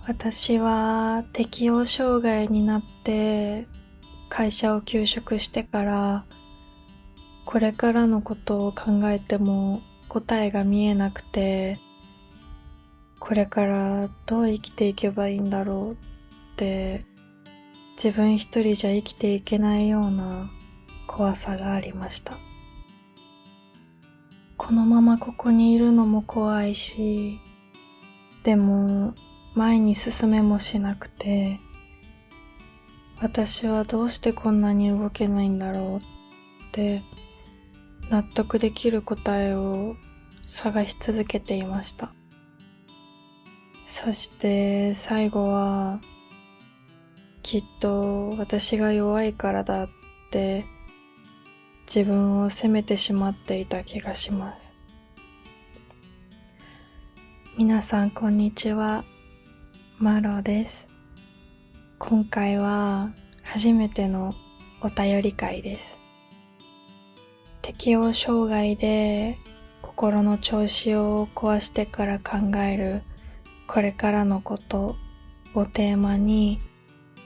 私は適応障害になって会社を休職してからこれからのことを考えても答えが見えなくて、これからどう生きていけばいいんだろうって自分一人じゃ生きていけないような怖さがありました。このままここにいるのも怖いし、でも前に進めもしなくて、私はどうしてこんなに動けないんだろうって納得できる答えを探し続けていました。そして最後はきっと私が弱いからだって自分を責めてしまっていた気がします。皆さんこんにちは、マロです。今回は初めてのお便り会です。適応障害で心の調子を壊してから考えるこれからのことをテーマに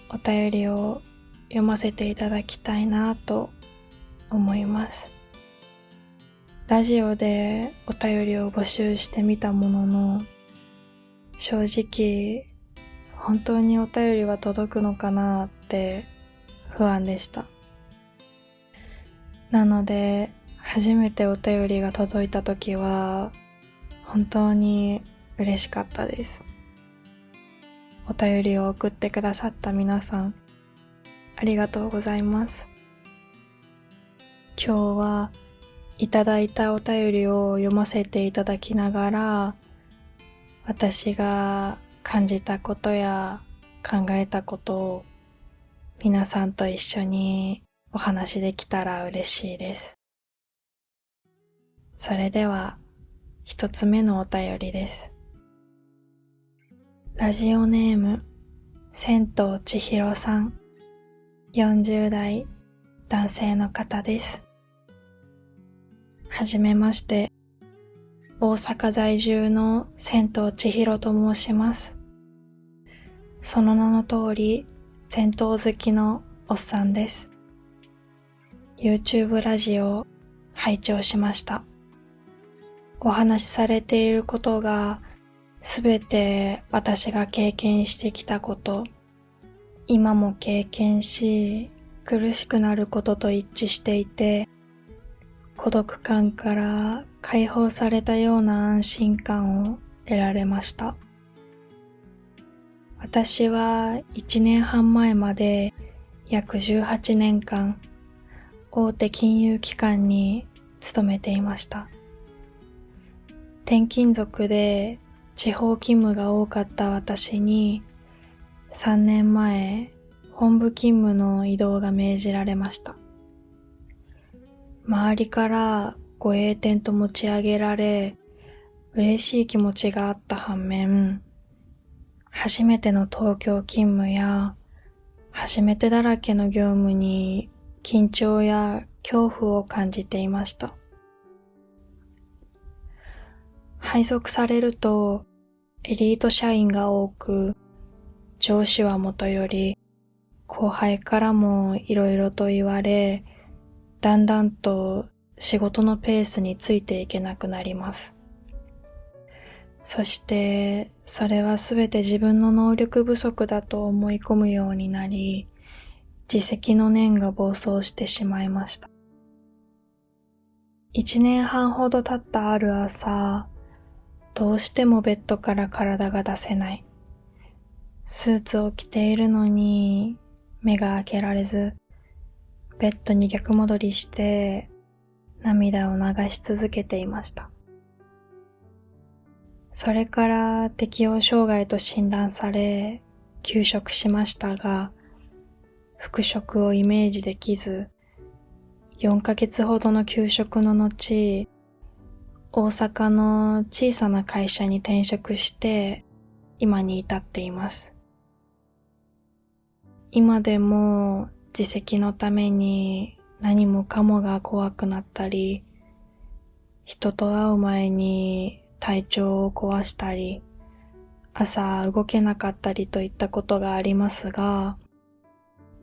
お便りを読ませていただきたいなと思います。ラジオでお便りを募集してみたものの、正直本当にお便りは届くのかなって不安でした。なので初めてお便りが届いた時は本当に嬉しかったです。お便りを送ってくださった皆さん、ありがとうございます。今日はいただいたお便りを読ませていただきながら、私が感じたことや考えたことを皆さんと一緒にお話できたら嬉しいです。それでは一つ目のお便りです。ラジオネーム千藤千尋さん、40代男性の方です。はじめまして、大阪在住の千藤千尋と申します。その名の通り銭湯好きのおっさんです。 YouTube ラジオを拝聴しました。お話しされていることがすべて私が経験してきたこと、今も経験し苦しくなることと一致していて、孤独感から解放されたような安心感を得られました。私は1年半前まで約18年間大手金融機関に勤めていました。転勤族で地方勤務が多かった私に3年前本部勤務の異動が命じられました。周りからご栄転と持ち上げられ嬉しい気持ちがあった反面、初めての東京勤務や初めてだらけの業務に緊張や恐怖を感じていました。配属されるとエリート社員が多く、上司はもとより後輩からもいろいろと言われ、だんだんと仕事のペースについていけなくなります。そしてそれはすべて自分の能力不足だと思い込むようになり、自責の念が暴走してしまいました。1年半ほど経ったある朝、どうしてもベッドから体が出せない。スーツを着ているのに目が開けられず、ベッドに逆戻りして涙を流し続けていました。それから適応障害と診断され休職しましたが、復職をイメージできず、4ヶ月ほどの休職の後、大阪の小さな会社に転職して今に至っています。今でも自責のために何もかもが怖くなったり、人と会う前に体調を壊したり、朝動けなかったりといったことがありますが、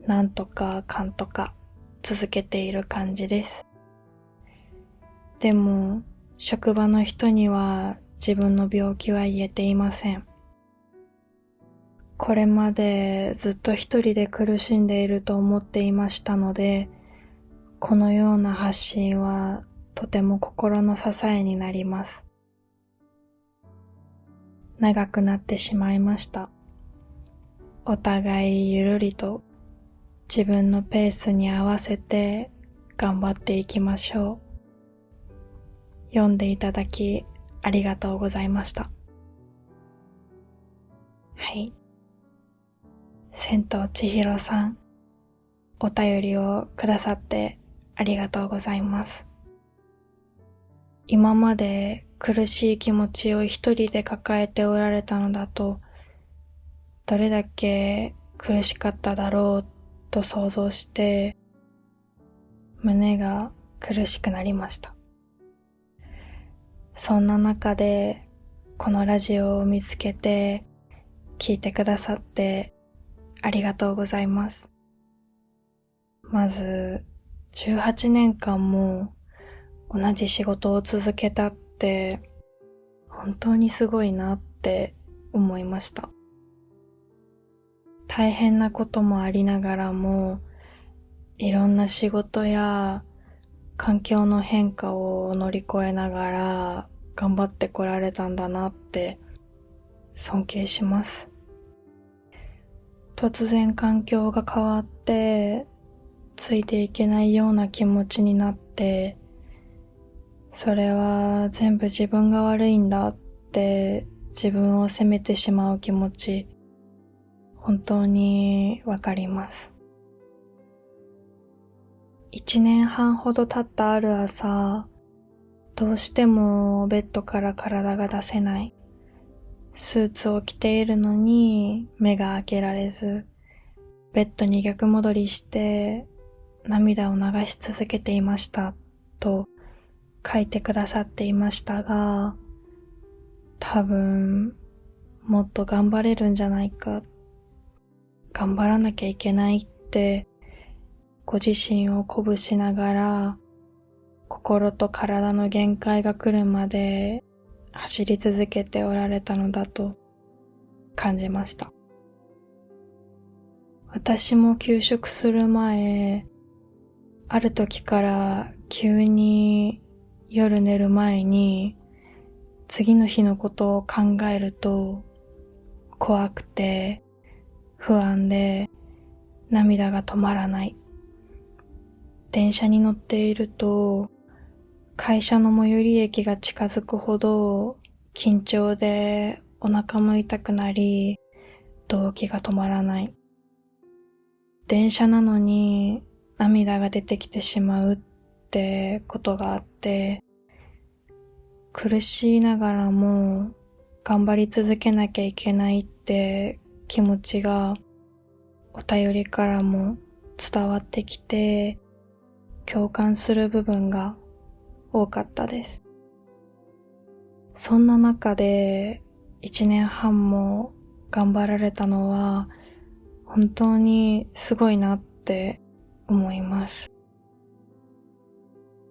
なんとかかんとか続けている感じです。でも、職場の人には自分の病気は言えていません。これまでずっと一人で苦しんでいると思っていましたので、このような発信はとても心の支えになります。長くなってしまいました。お互いゆるりと自分のペースに合わせて頑張っていきましょう。読んでいただきありがとうございました。はい。千と千尋さん、お便りをくださってありがとうございます。今まで苦しい気持ちを一人で抱えておられたのだと、どれだけ苦しかっただろうと想像して、胸が苦しくなりました。そんな中で、このラジオを見つけて、聞いてくださってありがとうございます。まず、18年間も同じ仕事を続けたって本当にすごいなって思いました。大変なこともありながらも、いろんな仕事や環境の変化を乗り越えながら頑張ってこられたんだなって尊敬します。突然環境が変わってついていけないような気持ちになって、それは全部自分が悪いんだって自分を責めてしまう気持ち、本当にわかります。1年半ほど経ったある朝、どうしてもベッドから体が出せない。スーツを着ているのに目が開けられず、ベッドに逆戻りして涙を流し続けていましたと書いてくださっていましたが、多分もっと頑張れるんじゃないか、頑張らなきゃいけないってご自身を鼓舞しながら、心と体の限界が来るまで走り続けておられたのだと感じました。私も休職する前、ある時から急に夜寝る前に次の日のことを考えると怖くて不安で涙が止まらない。電車に乗っていると会社の最寄り駅が近づくほど緊張でお腹も痛くなり、動悸が止まらない。電車なのに涙が出てきてしまうってことがあって、苦しいながらも頑張り続けなきゃいけないって気持ちがお便りからも伝わってきて、共感する部分が多かったです。そんな中で1年半も頑張られたのは本当にすごいなって思います。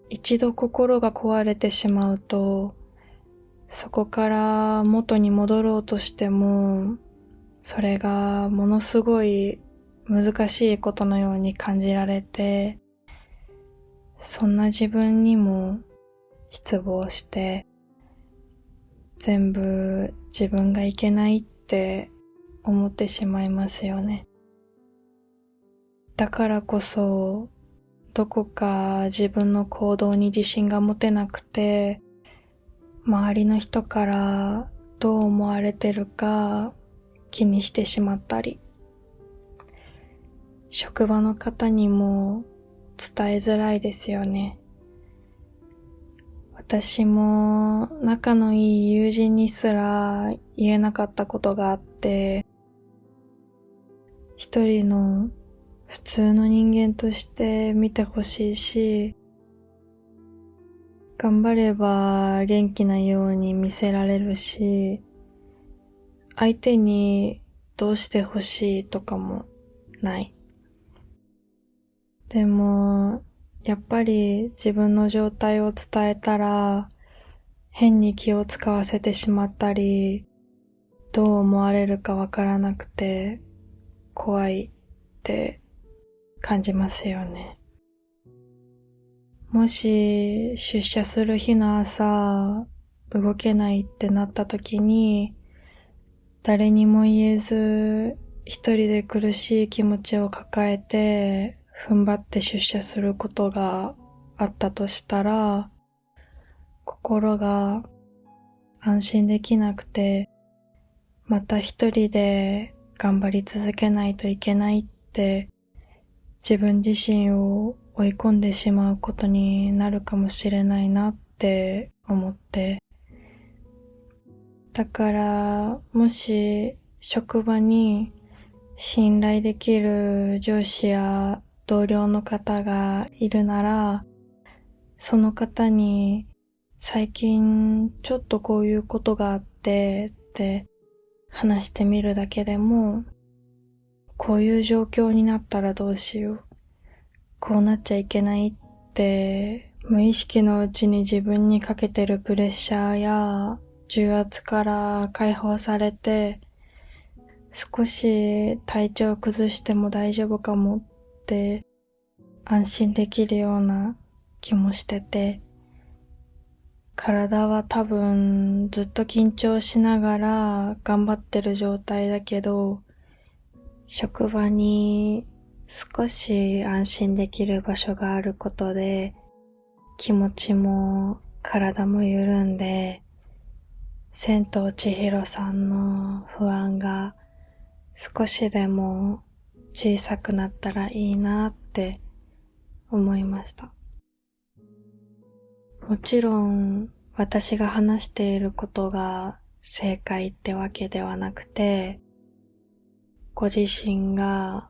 一度心が壊れてしまうと、そこから元に戻ろうとしても、それがものすごい難しいことのように感じられて、そんな自分にも失望して、全部自分がいけないって思ってしまいますよね。だからこそ、どこか自分の行動に自信が持てなくて、周りの人からどう思われてるか気にしてしまったり、職場の方にも伝えづらいですよね。私も仲のいい友人にすら言えなかったことがあって、一人の普通の人間として見てほしいし、頑張れば元気なように見せられるし、相手にどうしてほしいとかもない。でも、やっぱり自分の状態を伝えたら、変に気を使わせてしまったり、どう思われるかわからなくて、怖いって感じますよね。もし出社する日の朝、動けないってなった時に、誰にも言えず、一人で苦しい気持ちを抱えて、踏ん張って出社することがあったとしたら、心が安心できなくて、また一人で頑張り続けないといけないって自分自身を追い込んでしまうことになるかもしれないなって思って、だからもし職場に信頼できる上司や同僚の方がいるなら、その方に最近ちょっとこういうことがあってって話してみるだけでも、こういう状況になったらどうしよう、こうなっちゃいけないって無意識のうちに自分にかけてるプレッシャーや重圧から解放されて、少し体調崩しても大丈夫かもって安心できるような気もしてて、体は多分ずっと緊張しながら頑張ってる状態だけど、職場に少し安心できる場所があることで気持ちも体も緩んで、千と千尋さんの不安が少しでも小さくなったらいいなって思いました。もちろん私が話していることが正解ってわけではなくて、ご自身が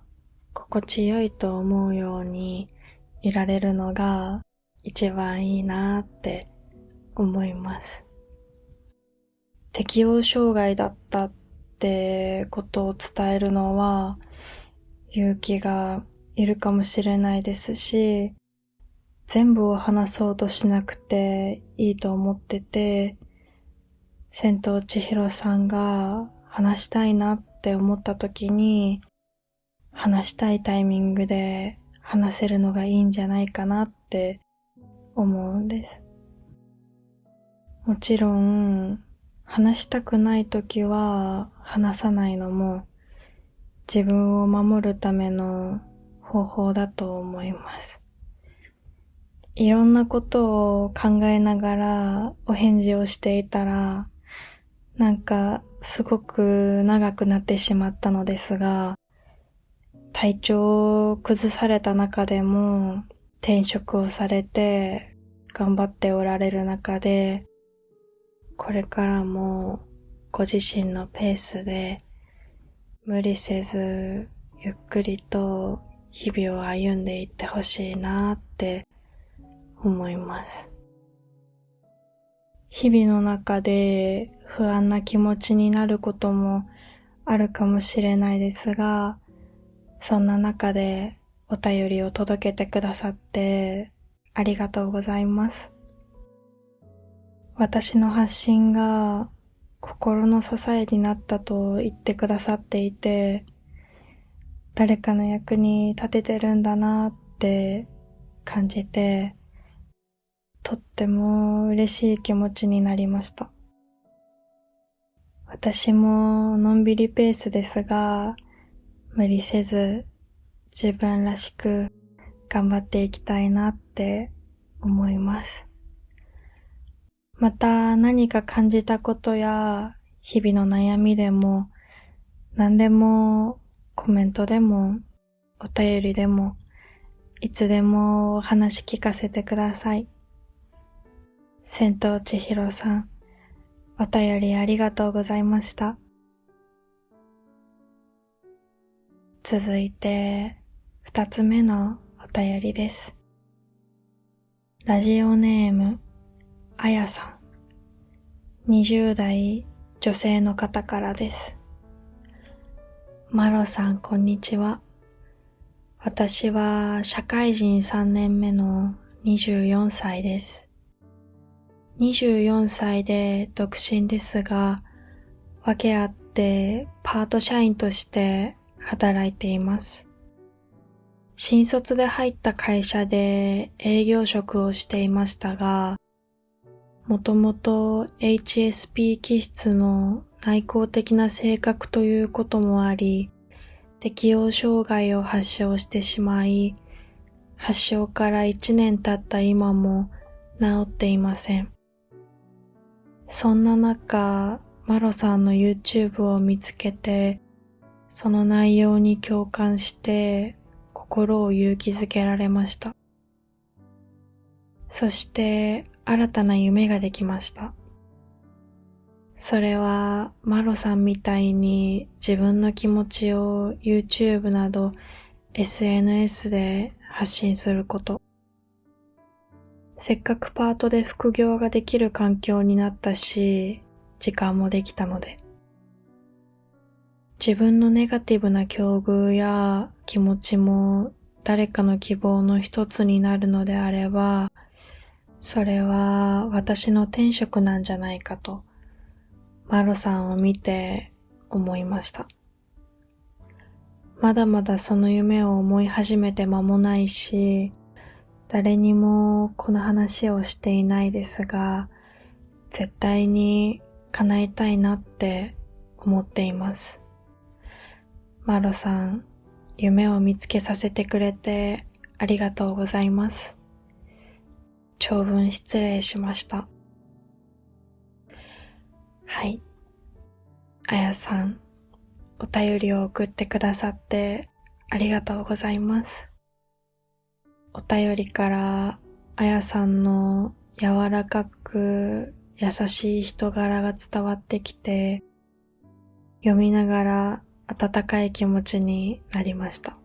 心地よいと思うようにいられるのが一番いいなって思います。適応障害だったってことを伝えるのは勇気がいるかもしれないですし、全部を話そうとしなくていいと思ってて、千と千尋さんが話したいなって思った時に、話したいタイミングで話せるのがいいんじゃないかなって思うんです。もちろん、話したくない時は話さないのも自分を守るための方法だと思います。いろんなことを考えながらお返事をしていたら、なんかすごく長くなってしまったのですが、体調を崩された中でも転職をされて頑張っておられる中で、これからもご自身のペースで無理せずゆっくりと日々を歩んでいってほしいなって思います。日々の中で不安な気持ちになることもあるかもしれないですが、そんな中でお便りを届けてくださってありがとうございます。私の発信が心の支えになったと言ってくださっていて、誰かの役に立ててるんだなって感じて、とっても嬉しい気持ちになりました。私ものんびりペースですが、無理せず自分らしく頑張っていきたいなって思います。また何か感じたことや日々の悩みでも何でもコメントでもお便りでもいつでもお話聞かせてください。千と千尋さん、お便りありがとうございました。続いて二つ目のお便りです。ラジオネームあやさん、20代女性の方からです。マロさん、こんにちは。私は社会人3年目の24歳です。24歳で独身ですが、訳あってパート社員として働いています。新卒で入った会社で営業職をしていましたが、もともと HSP 気質の内向的な性格ということもあり、適応障害を発症してしまい、発症から1年経った今も治っていません。そんな中、マロさんの YouTube を見つけて、その内容に共感して心を勇気づけられました。そして新たな夢ができました。それはマロさんみたいに自分の気持ちを YouTube など SNS で発信すること。せっかくパートで副業ができる環境になったし、時間もできたので。自分のネガティブな境遇や気持ちも誰かの希望の一つになるのであれば、それは私の天職なんじゃないかと、マロさんを見て思いました。まだまだその夢を思い始めて間もないし、誰にもこの話をしていないですが、絶対に叶えたいなって思っています。マロさん、夢を見つけさせてくれてありがとうございます。長文失礼しました。はい。あやさん、お便りを送ってくださってありがとうございます。お便りからあやさんの柔らかく優しい人柄が伝わってきて、読みながら温かい気持ちになりました。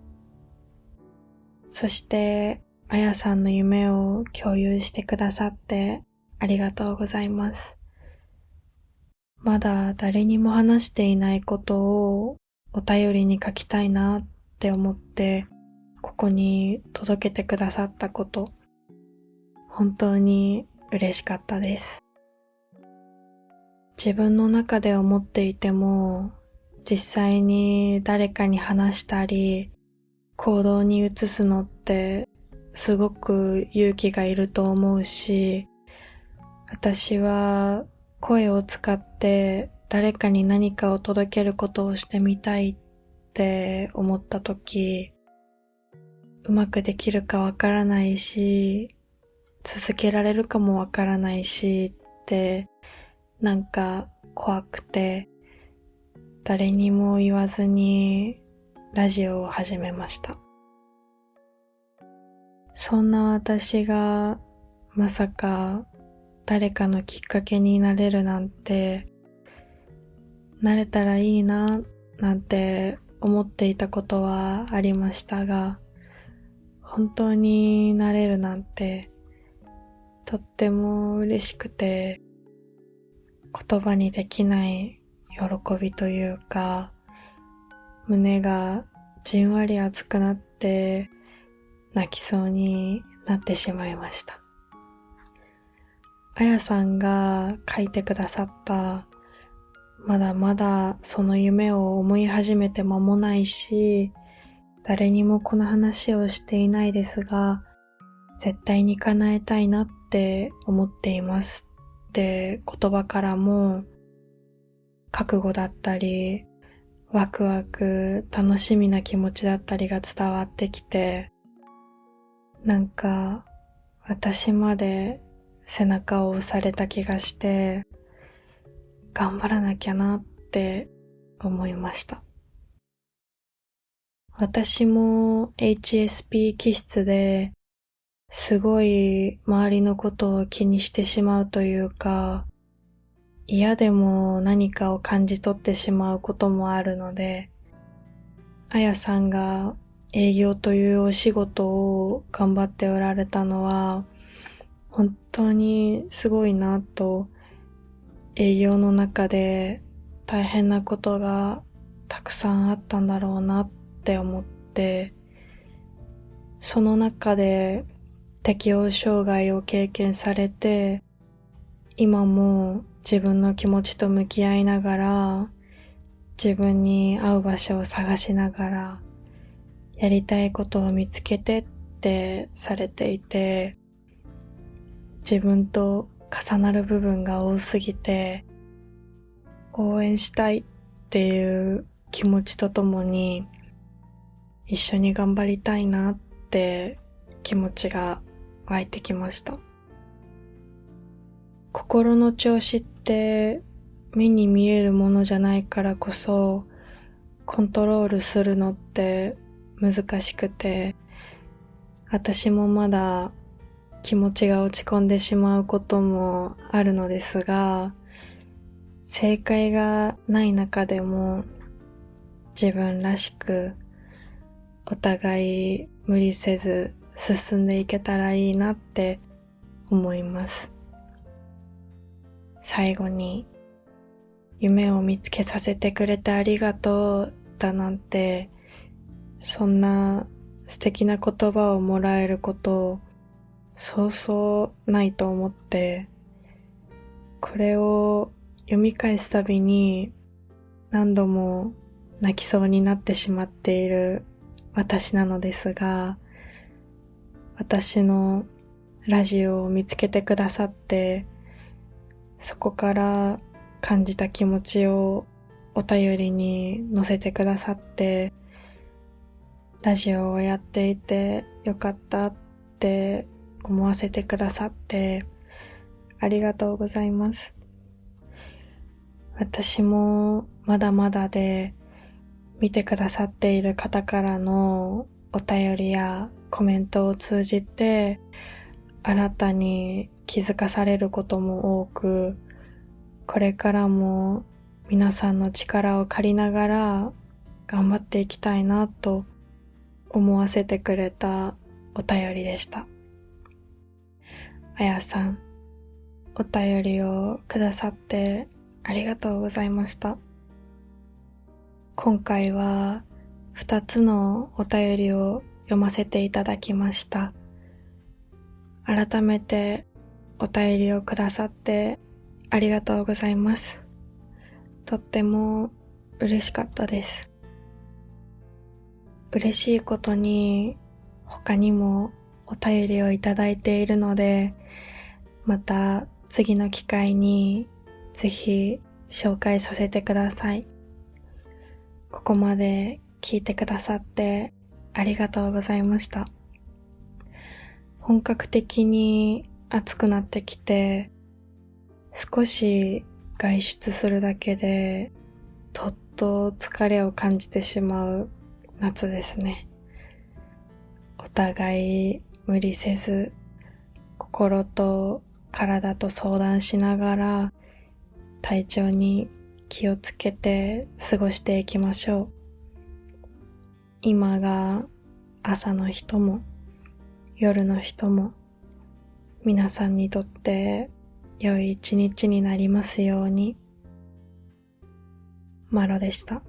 そしてあやさんの夢を共有してくださってありがとうございます。まだ誰にも話していないことをお便りに書きたいなって思ってここに届けてくださったこと、本当に嬉しかったです。自分の中で思っていても、実際に誰かに話したり、行動に移すのってすごく勇気がいると思うし、私は声を使って誰かに何かを届けることをしてみたいって思ったとき、うまくできるかわからないし、続けられるかもわからないしって、なんか怖くて、誰にも言わずにラジオを始めました。そんな私がまさか誰かのきっかけになれるなんて、なれたらいいななんて思っていたことはありましたが、本当になれるなんてとっても嬉しくて、言葉にできない喜びというか、胸がじんわり熱くなって泣きそうになってしまいました。あやさんが書いてくださったまだまだその夢を思い始めて間もないし、誰にもこの話をしていないですが、絶対に叶えたいなって思っていますって言葉からも、覚悟だったり、ワクワク楽しみな気持ちだったりが伝わってきて、なんか私まで背中を押された気がして、頑張らなきゃなって思いました。私も HSP 気質ですごい周りのことを気にしてしまうというか、嫌でも何かを感じ取ってしまうこともあるので、あやさんが営業というお仕事を頑張っておられたのは本当にすごいなと、営業の中で大変なことがたくさんあったんだろうなって思って、その中で適応障害を経験されて、今も自分の気持ちと向き合いながら、自分に合う場所を探しながら、やりたいことを見つけてってされていて、自分と重なる部分が多すぎて、応援したいっていう気持ちとともに、一緒に頑張りたいなって気持ちが湧いてきました。心の調子って目に見えるものじゃないからこそ、コントロールするのって難しくて、私もまだ気持ちが落ち込んでしまうこともあるのですが、正解がない中でも自分らしくお互い無理せず進んでいけたらいいなって思います。最後に、夢を見つけさせてくれてありがとうだなんて、そんな素敵な言葉をもらえることそうそうないと思って、これを読み返すたびに何度も泣きそうになってしまっている私なのですが、私のラジオを見つけてくださって、そこから感じた気持ちをお便りに載せてくださって、ラジオをやっていてよかったって思わせてくださってありがとうございます。私もまだまだで、見てくださっている方からのお便りやコメントを通じて新たに気づかされることも多く、これからも皆さんの力を借りながら頑張っていきたいなと思わせてくれたお便りでした。あやさん、お便りをくださってありがとうございました。今回は2つのお便りを読ませていただきました。改めてお便りをくださってありがとうございます。とっても嬉しかったです。嬉しいことに他にもお便りをいただいているので、また次の機会にぜひ紹介させてください。ここまで聞いてくださってありがとうございました。本格的に暑くなってきて、少し外出するだけでとっと疲れを感じてしまう夏ですね。お互い無理せず、心と体と相談しながら体調に気をつけて過ごしていきましょう。今が朝の人も夜の人も皆さんにとって良い一日になりますように。マロでした。